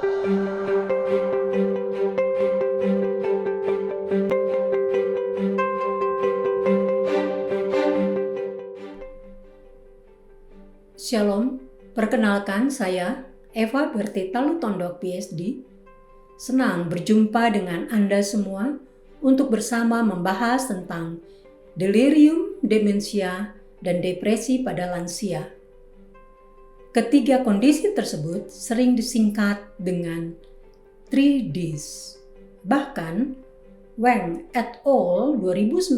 Shalom, perkenalkan saya Eva Bertita Lutondok PhD. Senang berjumpa dengan Anda semua untuk bersama membahas tentang delirium, demensia, dan depresi pada lansia. Ketiga kondisi tersebut sering disingkat dengan 3Ds. Bahkan, Wang et al. 2019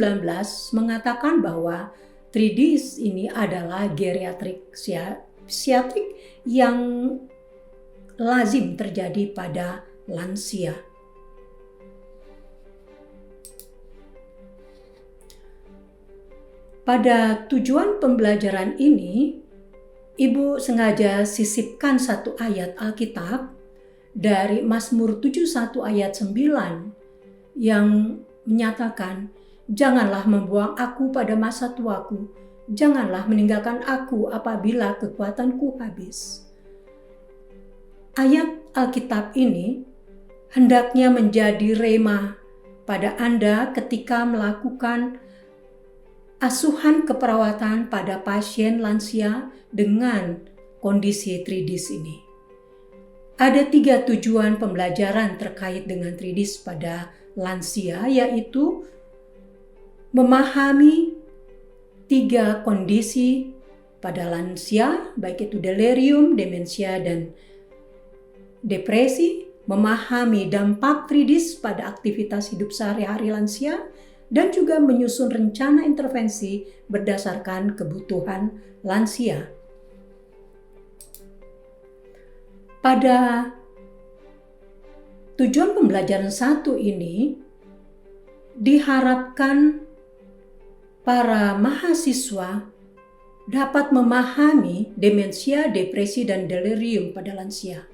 mengatakan bahwa 3Ds ini adalah geriatrik psikiatrik yang lazim terjadi pada lansia. Pada tujuan pembelajaran ini, Ibu sengaja sisipkan satu ayat Alkitab dari Mazmur 71 ayat 9 yang menyatakan, "Janganlah membuang aku pada masa tuaku, janganlah meninggalkan aku apabila kekuatanku habis." Ayat Alkitab ini hendaknya menjadi rema pada Anda ketika melakukan asuhan keperawatan pada pasien lansia dengan kondisi 3Ds ini. Ada 3 tujuan pembelajaran terkait dengan 3Ds pada lansia, yaitu memahami 3 kondisi pada lansia, baik itu delirium, demensia, dan depresi, memahami dampak 3Ds pada aktivitas hidup sehari-hari lansia, dan juga menyusun rencana intervensi berdasarkan kebutuhan lansia. Pada tujuan pembelajaran 1 ini, diharapkan para mahasiswa dapat memahami demensia, depresi, dan delirium pada lansia.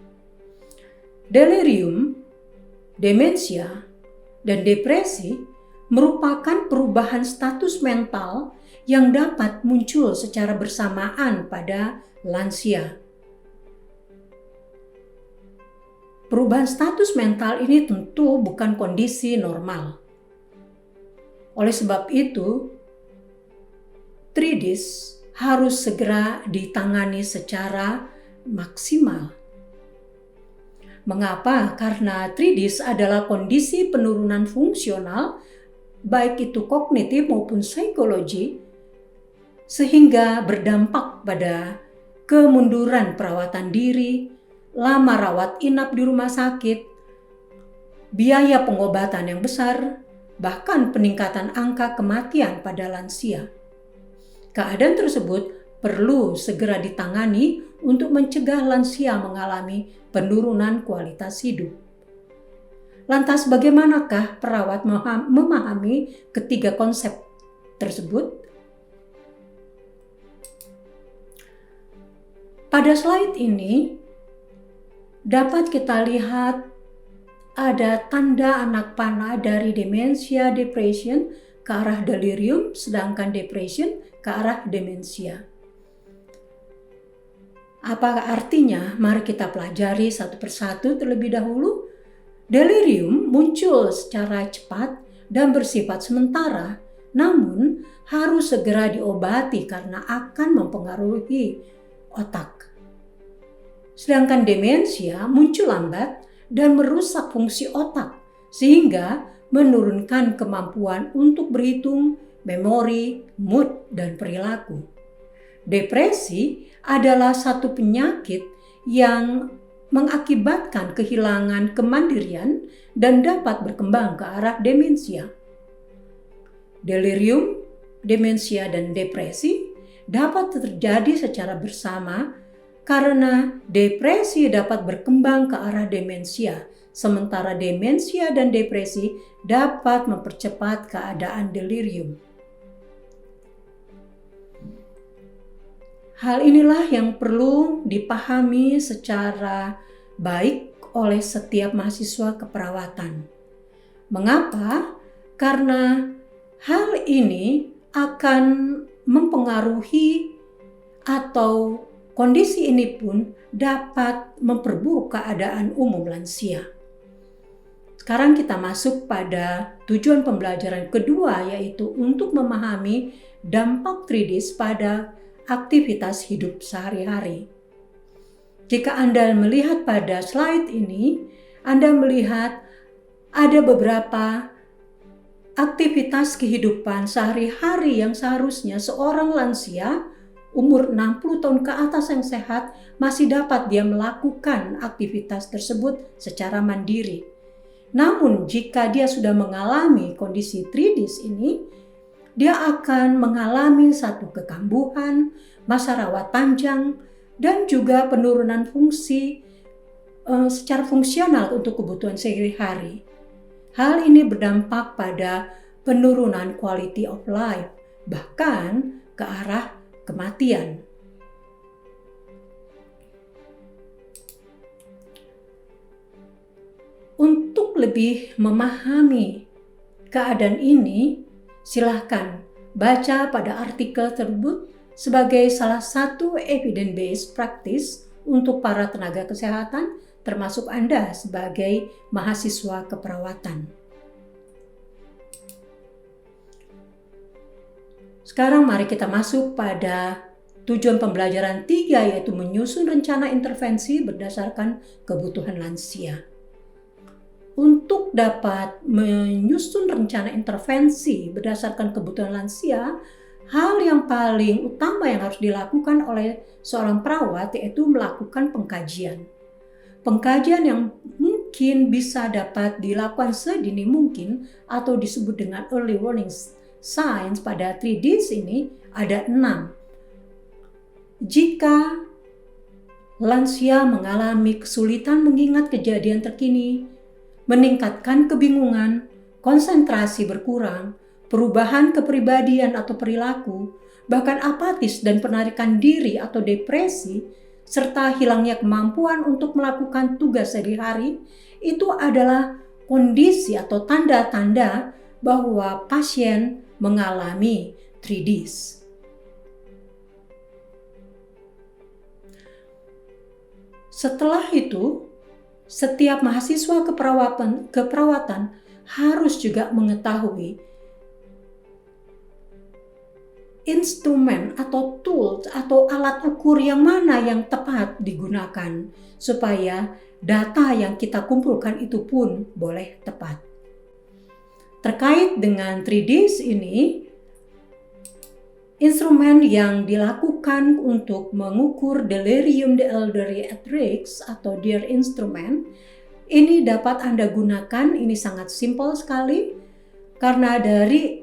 Delirium, demensia, dan depresi merupakan perubahan status mental yang dapat muncul secara bersamaan pada lansia. Perubahan status mental ini tentu bukan kondisi normal. Oleh sebab itu, 3Ds harus segera ditangani secara maksimal. Mengapa? Karena 3Ds adalah kondisi penurunan fungsional, baik itu kognitif maupun psikologi, sehingga berdampak pada kemunduran perawatan diri, lama rawat inap di rumah sakit, biaya pengobatan yang besar, bahkan peningkatan angka kematian pada lansia. Keadaan tersebut perlu segera ditangani untuk mencegah lansia mengalami penurunan kualitas hidup. Lantas bagaimanakah perawat memahami ketiga konsep tersebut? Pada slide ini dapat kita lihat ada tanda anak panah dari demensia depression ke arah delirium, sedangkan depression ke arah demensia. Apa artinya? Mari kita pelajari satu persatu terlebih dahulu. Delirium muncul secara cepat dan bersifat sementara, namun harus segera diobati karena akan mempengaruhi otak. Sedangkan demensia muncul lambat dan merusak fungsi otak, sehingga menurunkan kemampuan untuk berhitung, memori, mood, dan perilaku. Depresi adalah satu penyakit yang mengakibatkan kehilangan kemandirian dan dapat berkembang ke arah demensia. Delirium, demensia, dan depresi dapat terjadi secara bersama karena depresi dapat berkembang ke arah demensia, sementara demensia dan depresi dapat mempercepat keadaan delirium. Hal inilah yang perlu dipahami secara baik oleh setiap mahasiswa keperawatan. Mengapa? Karena hal ini akan mempengaruhi atau kondisi ini pun dapat memperburuk keadaan umum lansia. Sekarang kita masuk pada tujuan pembelajaran kedua, yaitu untuk memahami dampak 3Ds pada aktivitas hidup sehari-hari. Jika Anda melihat pada slide ini, Anda melihat ada beberapa aktivitas kehidupan sehari-hari yang seharusnya seorang lansia umur 60 tahun ke atas yang sehat masih dapat dia melakukan aktivitas tersebut secara mandiri. Namun jika dia sudah mengalami kondisi 3Ds ini, dia akan mengalami satu kekambuhan, masa rawat panjang, dan juga penurunan fungsi secara fungsional untuk kebutuhan sehari-hari. Hal ini berdampak pada penurunan quality of life, bahkan ke arah kematian. Untuk lebih memahami keadaan ini, silahkan baca pada artikel tersebut sebagai salah satu evidence-based practice untuk para tenaga kesehatan, termasuk Anda sebagai mahasiswa keperawatan. Sekarang mari kita masuk pada tujuan pembelajaran 3, yaitu menyusun rencana intervensi berdasarkan kebutuhan lansia. Untuk dapat menyusun rencana intervensi berdasarkan kebutuhan lansia, hal yang paling utama yang harus dilakukan oleh seorang perawat yaitu melakukan pengkajian. Pengkajian yang mungkin bisa dapat dilakukan sedini mungkin atau disebut dengan early warning signs pada 3Ds ini ada 6. Jika lansia mengalami kesulitan mengingat kejadian terkini, meningkatkan kebingungan, konsentrasi berkurang, perubahan kepribadian atau perilaku, bahkan apatis dan penarikan diri atau depresi, serta hilangnya kemampuan untuk melakukan tugas sehari-hari, itu adalah kondisi atau tanda-tanda bahwa pasien mengalami 3Ds. Setelah itu, setiap mahasiswa keperawatan harus juga mengetahui instrumen atau tools atau alat ukur yang mana yang tepat digunakan supaya data yang kita kumpulkan itu pun boleh tepat. Terkait dengan 3Ds ini, instrumen yang dilakukan untuk mengukur delirium the elderly at risk atau DEAR instrument ini dapat Anda gunakan. Ini sangat simpel sekali karena dari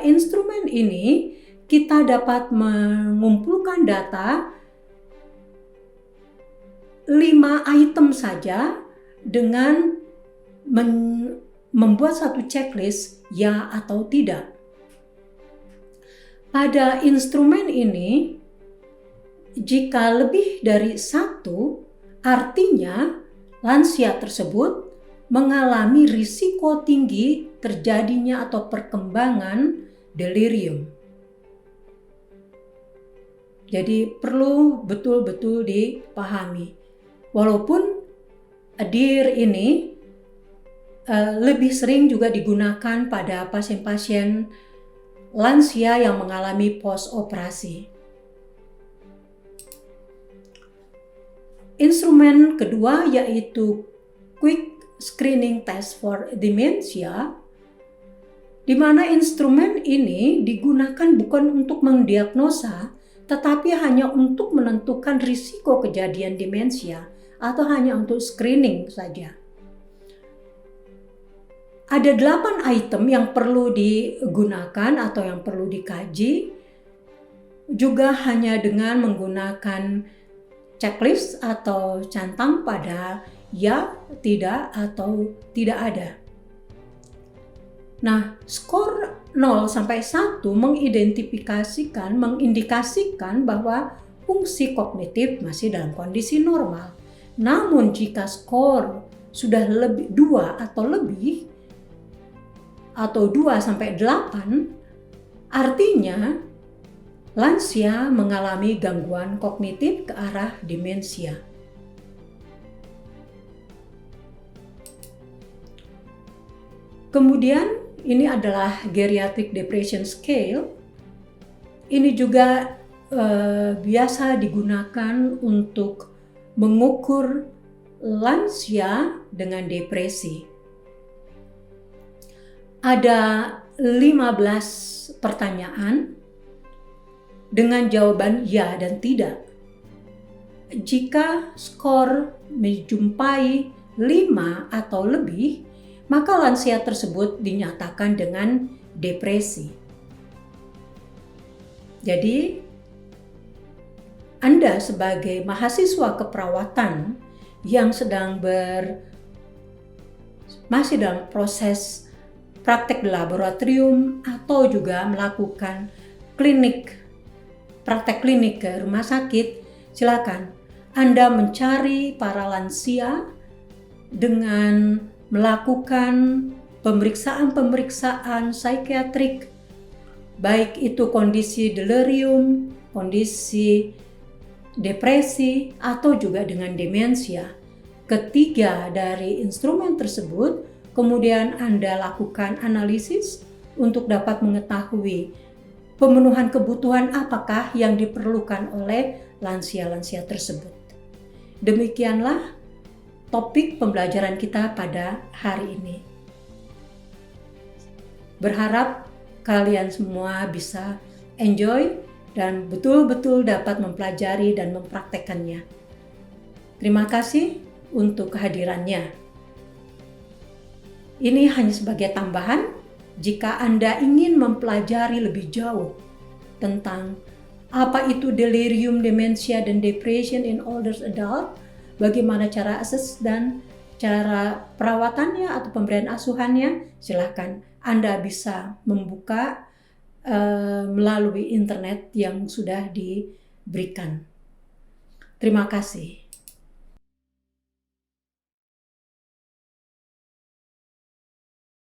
instrumen ini kita dapat mengumpulkan data 5 item saja dengan membuat satu checklist ya atau tidak. Pada instrumen ini, jika lebih dari 1, artinya lansia tersebut mengalami risiko tinggi terjadinya atau perkembangan delirium. Jadi perlu betul-betul dipahami. Walaupun DEAR ini lebih sering juga digunakan pada pasien-pasien lansia yang mengalami post-operasi. Instrumen kedua yaitu Quick Screening Test for Dementia, di mana instrumen ini digunakan bukan untuk mendiagnosa, tetapi hanya untuk menentukan risiko kejadian demensia atau hanya untuk screening saja. Ada 8 item yang perlu digunakan atau yang perlu dikaji, juga hanya dengan menggunakan checklist atau centang pada ya, tidak, atau tidak ada. Nah, skor 0 sampai 1 mengindikasikan bahwa fungsi kognitif masih dalam kondisi normal. Namun jika skor sudah lebih 2 atau lebih, atau 2 sampai 8, artinya lansia mengalami gangguan kognitif ke arah demensia. Kemudian ini adalah Geriatric Depression Scale. Ini juga biasa digunakan untuk mengukur lansia dengan depresi. Ada 15 pertanyaan dengan jawaban ya dan tidak. Jika skor menjumpai 5 atau lebih, maka lansia tersebut dinyatakan dengan depresi. Jadi, Anda sebagai mahasiswa keperawatan yang sedang masih dalam proses praktek di laboratorium atau juga melakukan praktek klinik ke rumah sakit, silakan Anda mencari para lansia dengan melakukan pemeriksaan psikiatrik, baik itu kondisi delirium, kondisi depresi, atau juga dengan demensia. Ketiga dari instrumen tersebut, kemudian Anda lakukan analisis untuk dapat mengetahui pemenuhan kebutuhan apakah yang diperlukan oleh lansia-lansia tersebut. Demikianlah topik pembelajaran kita pada hari ini. Berharap kalian semua bisa enjoy dan betul-betul dapat mempelajari dan mempraktekkannya. Terima kasih untuk kehadirannya. Ini hanya sebagai tambahan jika Anda ingin mempelajari lebih jauh tentang apa itu delirium, demensia, dan depression in older adult, bagaimana cara akses dan cara perawatannya atau pemberian asuhannya, silakan Anda bisa membuka melalui internet yang sudah diberikan. Terima kasih.